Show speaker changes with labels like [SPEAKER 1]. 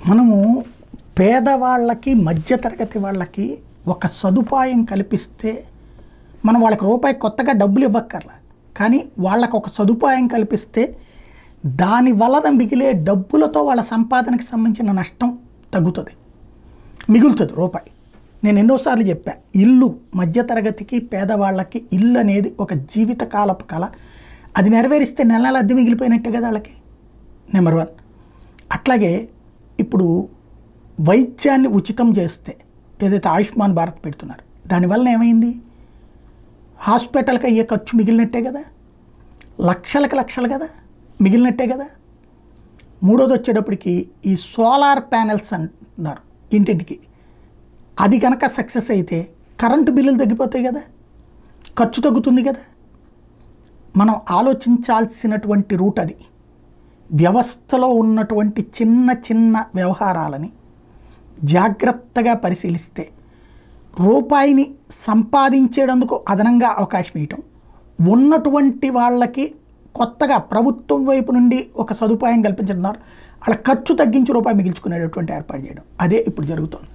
[SPEAKER 1] మనము పేదవాళ్ళకి మధ్యతరగతి వాళ్ళకి ఒక సదుపాయం కల్పిస్తే మనం వాళ్ళకి రూపాయి కొత్తగా డబ్బులు ఇవ్వక్కర్లా, కానీ వాళ్ళకు ఒక సదుపాయం కల్పిస్తే దాని వలన మిగిలే డబ్బులతో వాళ్ళ సంపాదనకి సంబంధించిన నష్టం తగ్గుతుంది, మిగులుతుంది రూపాయి. నేను ఎన్నోసార్లు చెప్పా, ఇల్లు మధ్యతరగతికి పేదవాళ్ళకి ఇల్లు అనేది ఒక జీవితకాలపు కళ. అది నెరవేరిస్తే నెల నెల అద్దె మిగిలిపోయినట్టే కదా వాళ్ళకి, నెంబర్ 1. అట్లాగే ఇప్పుడు వైద్యాన్ని ఉచితం చేస్తే ఏదైతే ఆయుష్మాన్ భారత్ పెడుతున్నారు దానివల్ల ఏమైంది, హాస్పిటల్కి అయ్యే ఖర్చు మిగిలినట్టే కదా, లక్షలు కదా మిగిలినట్టే కదా. మూడోది వచ్చేటప్పటికి ఈ సోలార్ ప్యానెల్స్ అంటున్నారు ఇంటింటికి, అది కనుక సక్సెస్ అయితే కరెంటు బిల్లులు తగ్గిపోతాయి కదా, ఖర్చు తగ్గుతుంది కదా. మనం ఆలోచించాల్సినటువంటి రూట్ అది. వ్యవస్థలో ఉన్నటువంటి చిన్న చిన్న వ్యవహారాలని జాగ్రత్తగా పరిశీలిస్తే రూపాయిని సంపాదించేందుకు అదనంగా అవకాశం ఇవ్వటం, ఉన్నటువంటి వాళ్ళకి కొత్తగా ప్రభుత్వం వైపు నుండి ఒక సదుపాయం కల్పించడం, వాళ్ళ ఖర్చు తగ్గించి రూపాయి మిగిల్చుకునేటటువంటి ఏర్పాటు చేయడం, అదే ఇప్పుడు జరుగుతుంది.